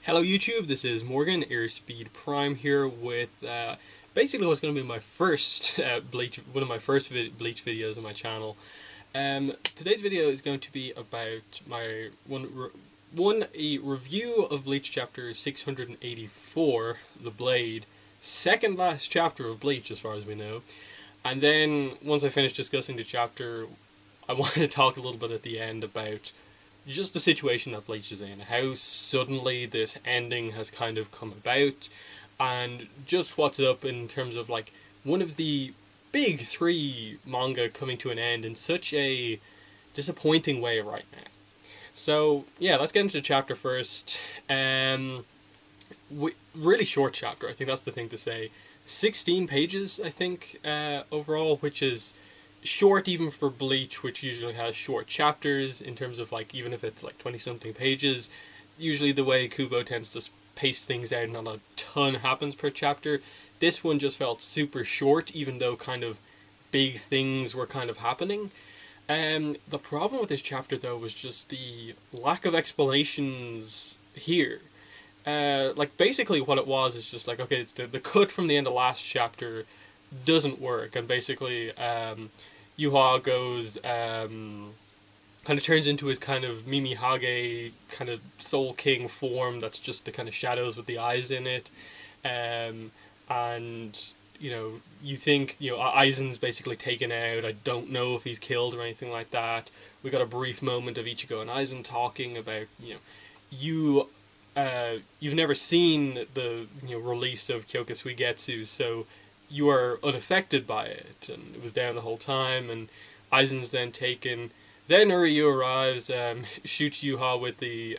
Hello YouTube, this is Morgan, Airspeed Prime here with basically what's going to be my first one of my first Bleach videos on my channel. Today's video is going to be about my a review of Bleach chapter 684, The Blade, second last chapter of Bleach as far as we know. And then once I finish discussing the chapter, I want to talk a little bit at the end about just the situation that Bleach is in, how suddenly this ending has kind of come about, and just what's up in terms of like one of the big three manga coming to an end in such a disappointing way right now. So yeah, let's get into the chapter first. Really short chapter, I think that's the thing to say. 16 pages, I think, overall, which is short even for Bleach, which usually has short chapters in terms of like, even if it's like 20 something pages, usually the way Kubo tends to pace things out, not a ton happens per chapter. This one just felt super short, even though kind of big things were kind of happening. The problem with this chapter though was just the lack of explanations here. Like basically what it was is just like, okay, it's the cut from the end of last chapter doesn't work, and basically Yuha goes kind of turns into his kind of Mimi Hage kind of Soul King form that's just the kind of shadows with the eyes in it, and you know, you think, you know, Aizen's basically taken out. I don't know if he's killed or anything like that. We got a brief moment of Ichigo and Aizen talking about, you know, you've never seen the, you know, release of Kyoka Suigetsu, so you are unaffected by it, and it was down the whole time. And Aizen's then taken. Then Uryu arrives, shoots Yuha with the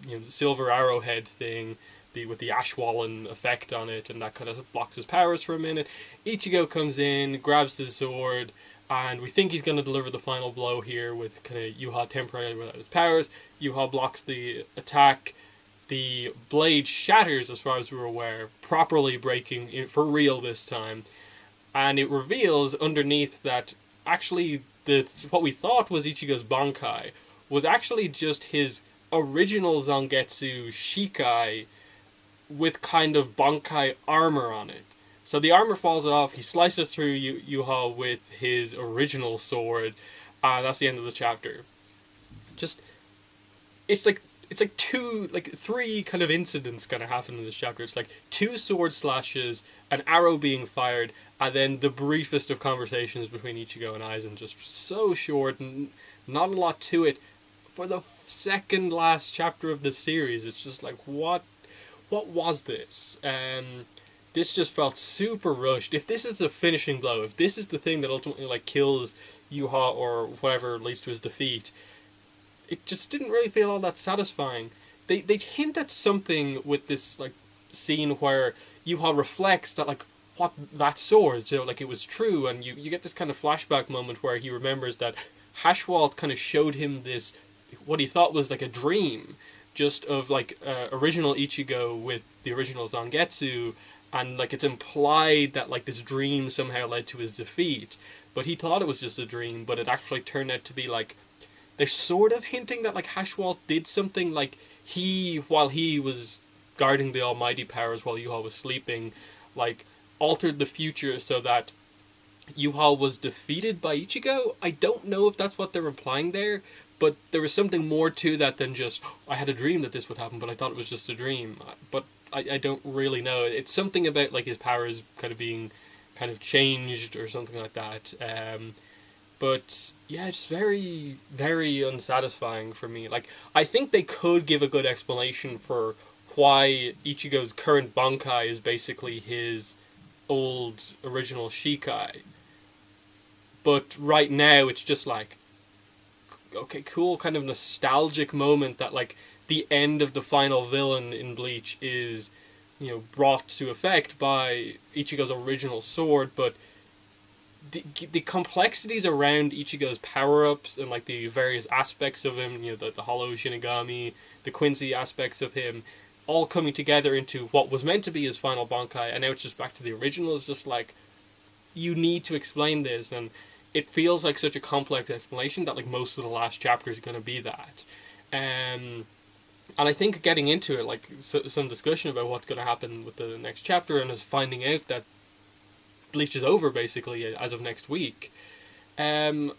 you know, the silver arrowhead thing, with the Ashwallen effect on it, and that kind of blocks his powers for a minute. Ichigo comes in, grabs his sword, and we think he's going to deliver the final blow here with kind of Yuha temporarily without his powers. Yuha blocks the attack. The blade shatters, as far as we were aware, properly breaking it for real this time, and it reveals underneath that actually what we thought was Ichigo's Bankai was actually just his original Zangetsu Shikai with kind of Bankai armor on it. So the armor falls off, he slices through Yuha with his original sword, and that's the end of the chapter. Just, it's like three kind of incidents kind of happen in this chapter. It's like two sword slashes, an arrow being fired, and then the briefest of conversations between Ichigo and Aizen. Just so short and not a lot to it for the second last chapter of the series. It's just like, what was this? This just felt super rushed. If this is the finishing blow, if this is the thing that ultimately like kills Yuha or whatever leads to his defeat, it just didn't really feel all that satisfying. They hint at something with this like scene where Yuha reflects that like, what, that sword, so like it was true, and you get this kind of flashback moment where he remembers that Hashwalt kind of showed him this, what he thought was like a dream, just of like original Ichigo with the original Zangetsu, and like it's implied that like this dream somehow led to his defeat, but he thought it was just a dream, but it actually turned out to be like, they're sort of hinting that like Hashwalt did something, like while he was guarding the almighty powers while Yuha was sleeping, like altered the future so that Yuha was defeated by Ichigo. I don't know if that's what they're implying there, but there was something more to that than just, I had a dream that this would happen, but I thought it was just a dream. But I don't really know. It's something about like his powers kind of being kind of changed or something like that. But yeah, it's very, very unsatisfying for me. Like, I think they could give a good explanation for why Ichigo's current Bankai is basically his old original Shikai. But right now, it's just like, okay, cool, kind of nostalgic moment that like the end of the final villain in Bleach is, you know, brought to effect by Ichigo's original sword, but the complexities around Ichigo's power-ups and like the various aspects of him, you know, the Hollow Shinigami, the Quincy aspects of him, all coming together into what was meant to be his final Bankai, and now it's just back to the original. It's just like, you need to explain this, and it feels like such a complex explanation that like most of the last chapter is going to be that. And I think getting into it, like some discussion about what's going to happen with the next chapter, and us finding out that Bleach is over basically as of next week. Um,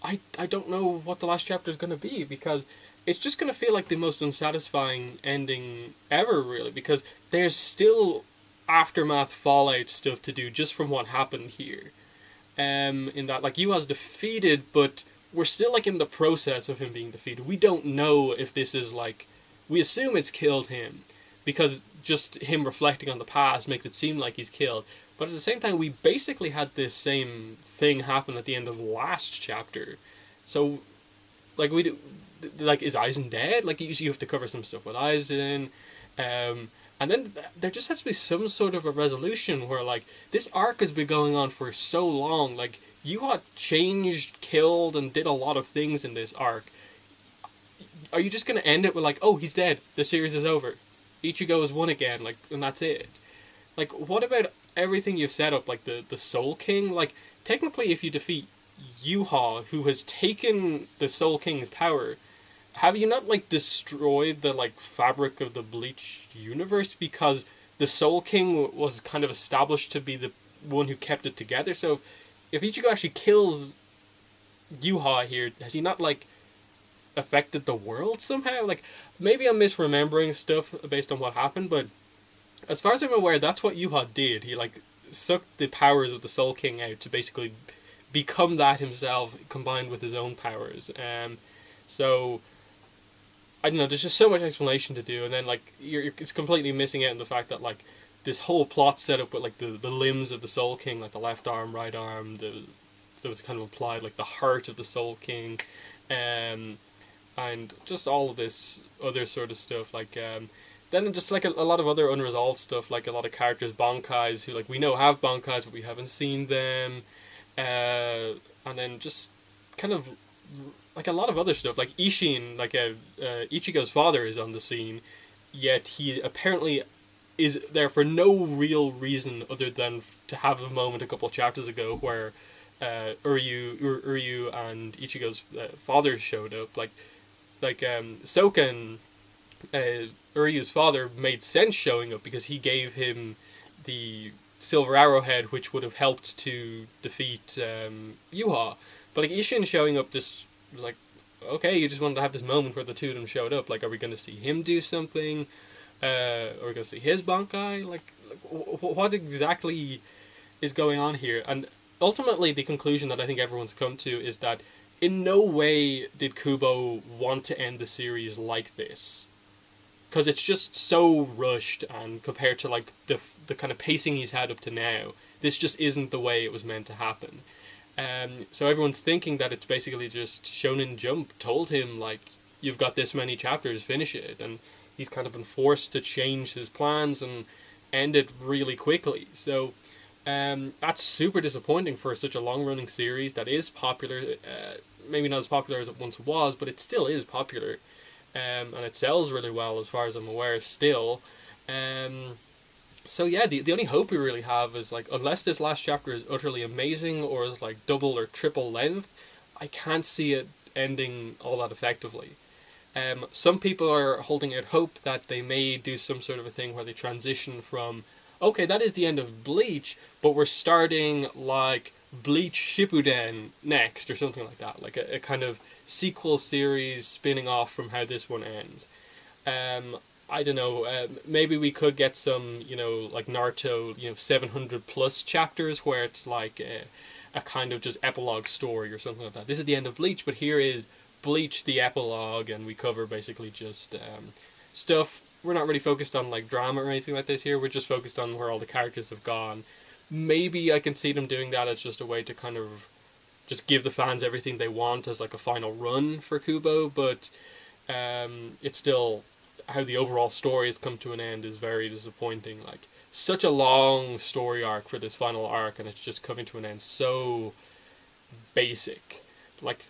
I don't know what the last chapter is going to be, because it's just going to feel like the most unsatisfying ending ever, really, because there's still aftermath fallout stuff to do just from what happened here. In that, like, Yuha's defeated, but we're still like in the process of him being defeated. We don't know if this is like, we assume it's killed him because just him reflecting on the past makes it seem like he's killed. But at the same time, we basically had this same thing happen at the end of the last chapter. So, like, we do, like, is Aizen dead? Like, you have to cover some stuff with Aizen. And then there just has to be some sort of a resolution where, like, this arc has been going on for so long. Like, Yuha changed, killed, and did a lot of things in this arc. Are you just going to end it with, like, oh, he's dead, the series is over, Ichigo is won again, like, and that's it? Like, what about everything you've set up, like the Soul King? Like, technically, if you defeat Yuha, who has taken the Soul King's power, have you not, like, destroyed the, like, fabric of the Bleach universe? Because the Soul King was kind of established to be the one who kept it together. So if Ichigo actually kills Yuha here, has he not, like, affected the world somehow? Like, maybe I'm misremembering stuff based on what happened, but as far as I'm aware, that's what Yuha did. He, like, sucked the powers of the Soul King out to basically become that himself, combined with his own powers. So I don't know. There's just so much explanation to do, and then, like, it's completely missing out on the fact that, like, this whole plot set up with, like, the limbs of the Soul King, like the left arm, right arm. There was kind of implied, like, the heart of the Soul King, and just all of this other sort of stuff. Like, then just, like, a lot of other unresolved stuff, like a lot of characters, Bankais, who, like, we know have Bankais, but we haven't seen them, and then just kind of, like, a lot of other stuff, like Ishin, like, Ichigo's father is on the scene, yet he apparently is there for no real reason other than to have a moment a couple of chapters ago where Uryu and Ichigo's father showed up. Like, Soka and Uryu's father made sense showing up because he gave him the silver arrowhead, which would have helped to defeat Yuha. But, like, Ishin showing up just was like, okay, you just wanted to have this moment where the two of them showed up. Like, are we going to see him do something? Are we going to see his Bankai? Like, what exactly is going on here? And ultimately, the conclusion that I think everyone's come to is that in no way did Kubo want to end the series like this, because it's just so rushed, and compared to, like, the kind of pacing he's had up to now, this just isn't the way it was meant to happen. So everyone's thinking that it's basically just Shonen Jump told him, like, you've got this many chapters, finish it, and he's kind of been forced to change his plans and end it really quickly. So that's super disappointing for such a long-running series that is popular. Maybe not as popular as it once was, but it still is popular. And it sells really well, as far as I'm aware, still. So yeah, the only hope we really have is, like, unless this last chapter is utterly amazing or is, like, double or triple length, I can't see it ending all that effectively. Some people are holding out hope that they may do some sort of a thing where they transition from, okay, that is the end of Bleach, but we're starting, like, Bleach Shippuden next, or something like that, like a kind of sequel series spinning off from how this one ends. I don't know, maybe we could get some, like Naruto, 700 plus chapters where it's like a kind of just epilogue story or something like that. This is the end of Bleach, but here is Bleach the epilogue, and we cover basically just stuff. We're not really focused on, like, drama or anything like this here, we're just focused on where all the characters have gone. Maybe I can see them doing that as just a way to kind of just give the fans everything they want as, like, a final run for Kubo, but it's still, how the overall story has come to an end is very disappointing. Like, such a long story arc for this final arc, and it's just coming to an end so basic. Like,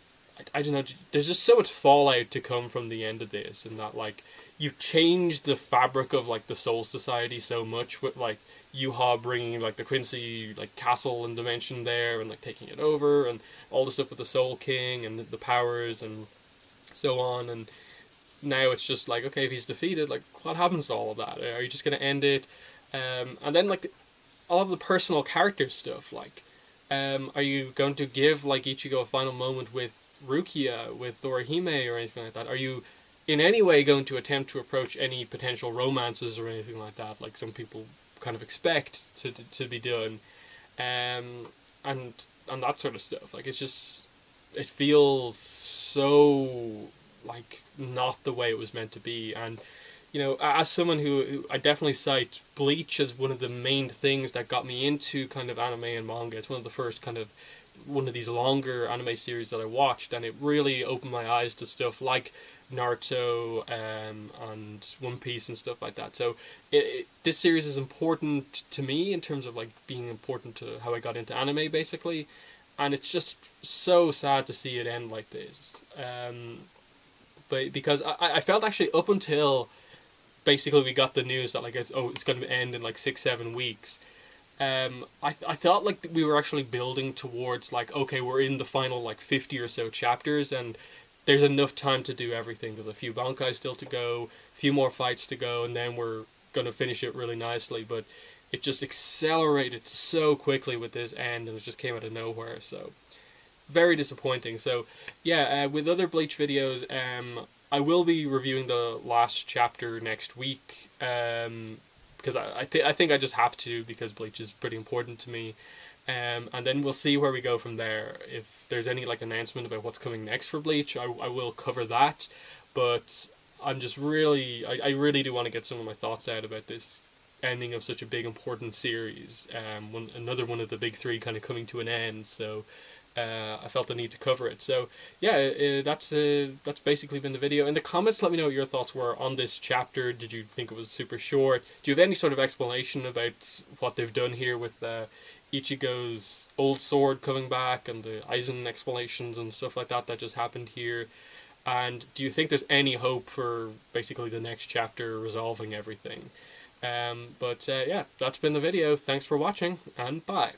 I don't know, there's just so much fallout to come from the end of this, and that, like, you've changed the fabric of, like, the Soul Society so much with, like, Yuha bringing, like, the Quincy, like, castle and dimension there and, like, taking it over, and all the stuff with the Soul King and the powers and so on, and now it's just like, okay, if he's defeated, like what happens to all of that? Are you just gonna end it? And then like all of the personal character stuff, like are you going to give like Ichigo a final moment with Rukia, with Orihime, or anything like that? Are you in any way going to attempt to approach any potential romances or anything like that, like some people kind of expect to be done, um, and that sort of stuff? Like it's just, it feels so like not the way it was meant to be. And you know, as someone who I definitely cite Bleach as one of the main things that got me into kind of anime and manga. It's one of the first kind of one of these longer anime series that I watched, and it really opened my eyes to stuff like Naruto and One Piece and stuff like that. So this series is important to me in terms of like being important to how I got into anime, basically. And it's just so sad to see it end like this. But because I felt actually up until basically we got the news that like it's going to end in like 6-7 weeks. I felt like we were actually building towards like, okay, we're in the final like 50 or so chapters, and there's enough time to do everything. There's a few Bankai still to go, a few more fights to go, and then we're gonna finish it really nicely. But it just accelerated so quickly with this end, and it just came out of nowhere. So very disappointing. So yeah, with other Bleach videos, I will be reviewing the last chapter next week. Because I think I just have to, because Bleach is pretty important to me. And then we'll see where we go from there. If there's any like announcement about what's coming next for Bleach, I will cover that. But I'm just really, I really do want to get some of my thoughts out about this ending of such a big important series. Another one of the big three kind of coming to an end. So I felt the need to cover it. So yeah, that's basically been the video. In the comments, let me know what your thoughts were on this chapter. Did you think it was super short? Do you have any sort of explanation about what they've done here with Ichigo's old sword coming back and the Aizen explanations and stuff like that just happened here? And do you think there's any hope for basically the next chapter resolving everything? But yeah, that's been the video. Thanks for watching, and bye.